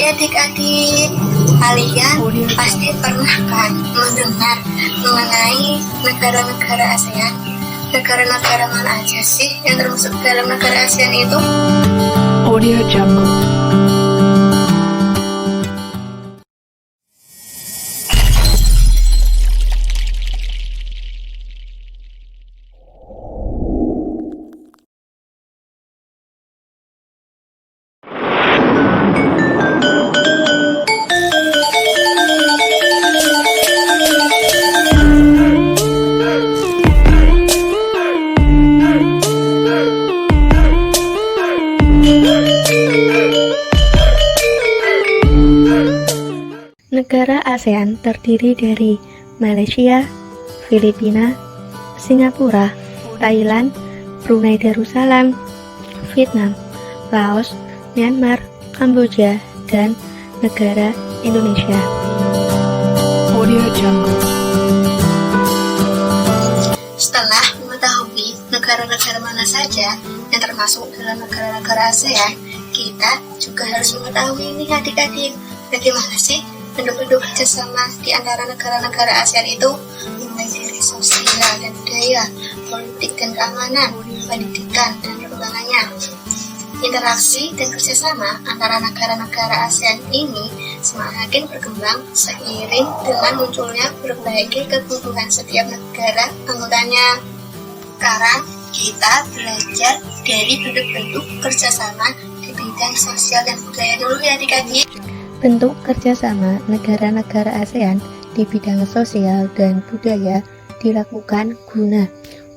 Hai adik-adik, kalian pasti pernah kan mendengar mengenai negara-negara ASEAN? Negara-negara mana aja sih yang termasuk dalam negara ASEAN itu? Audio Jungle. Negara ASEAN terdiri dari Malaysia, Filipina, Singapura, Thailand, Brunei Darussalam, Vietnam, Laos, Myanmar, Kamboja, dan negara Indonesia. Audio Jungle. Setelah mengetahui negara-negara mana saja yang termasuk dalam negara-negara ASEAN, kita juga harus mengetahui nih adik-adik, bagaimana sih bentuk-bentuk kerjasama di antara negara-negara ASEAN itu, mulai dari sosial dan budaya, politik dan keamanan, pendidikan dan perkembangannya. Interaksi dan kerjasama antara negara-negara ASEAN ini semakin berkembang seiring dengan munculnya berbagai kebutuhan setiap negara anggotanya. Sekarang kita belajar dari bentuk-bentuk kerjasama di bidang sosial dan budaya dulu ya adik-adik. Bentuk kerjasama negara-negara ASEAN di bidang sosial dan budaya dilakukan guna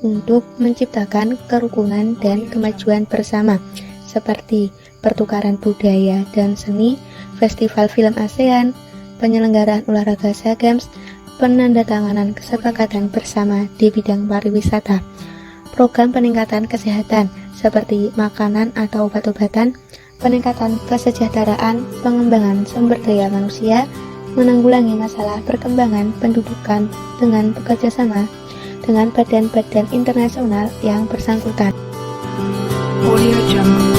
untuk menciptakan kerukunan dan kemajuan bersama, seperti pertukaran budaya dan seni, festival film ASEAN, penyelenggaraan olahraga SEA Games, penandatanganan kesepakatan bersama di bidang pariwisata, program peningkatan kesehatan seperti makanan atau obat-obatan, peningkatan kesejahteraan, pengembangan sumber daya manusia, menanggulangi masalah perkembangan pendudukan dengan bekerjasama dengan badan-badan internasional yang bersangkutan. Audio Jungle.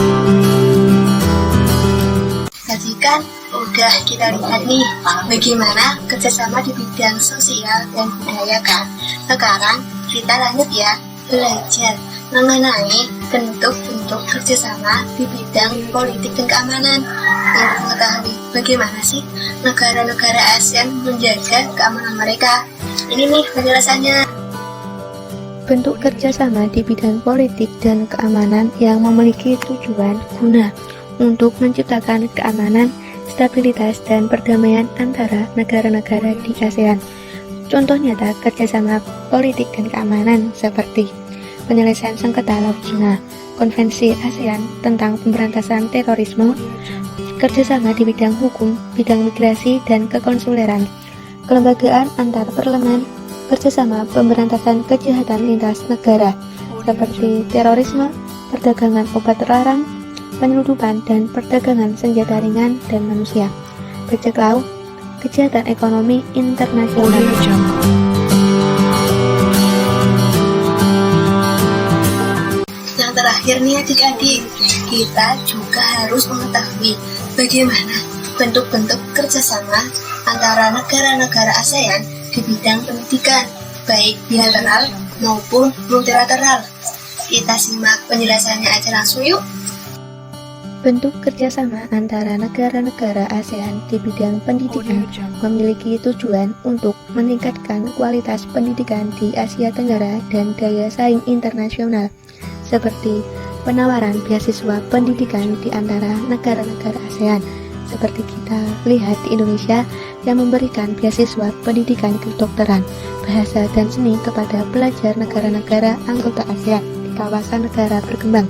Tadi kan udah kita lihat nih bagaimana kerjasama di bidang sosial dan budaya kan. Sekarang kita lanjut ya belajar mengenai bentuk-bentuk kerjasama di bidang politik dan keamanan, untuk mengetahui bagaimana sih negara-negara ASEAN menjaga keamanan mereka. Ini nih penjelasannya. Bentuk kerjasama di bidang politik dan keamanan yang memiliki tujuan guna untuk menciptakan keamanan, stabilitas, dan perdamaian antara negara-negara di ASEAN. Contoh nyata kerjasama politik dan keamanan seperti penyelesaian sengketa Laut Cina, Konvensi ASEAN tentang pemberantasan terorisme, kerjasama di bidang hukum, bidang migrasi dan kekonsuleran, kelembagaan antar parlemen, kerjasama pemberantasan kejahatan lintas negara seperti terorisme, perdagangan obat terlarang, penyeludupan dan perdagangan senjata ringan dan manusia, bajak laut, kejahatan ekonomi internasional. Audio Jungle. Yang terakhir nih adik-adik, kita juga harus mengetahui bagaimana bentuk-bentuk kerjasama antara negara-negara ASEAN di bidang pendidikan, baik bilateral maupun multilateral. Kita simak penjelasannya aja langsung yuk. Bentuk kerjasama antara negara-negara ASEAN di bidang pendidikan memiliki tujuan untuk meningkatkan kualitas pendidikan di Asia Tenggara dan daya saing internasional, seperti penawaran beasiswa pendidikan di antara negara-negara ASEAN, seperti kita lihat di Indonesia yang memberikan beasiswa pendidikan kedokteran, bahasa dan seni kepada pelajar negara-negara anggota ASEAN di kawasan negara berkembang.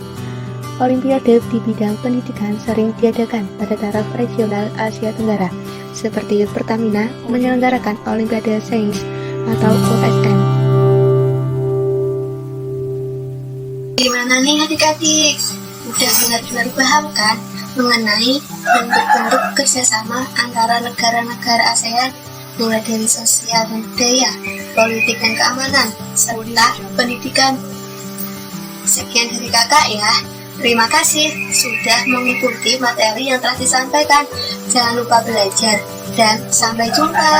Olimpiade di bidang pendidikan sering diadakan pada taraf regional Asia Tenggara, seperti Pertamina menyelenggarakan Olimpiade Sains atau OSN. Gimana nih adik-adik? Udah benar-benar paham kan mengenai bentuk-bentuk kerjasama antara negara-negara ASEAN, mulai dari sosial dan budaya, politik dan keamanan, serta pendidikan. Sekian dari kakak ya. Terima kasih sudah mengikuti materi yang telah disampaikan. Jangan lupa belajar dan sampai jumpa.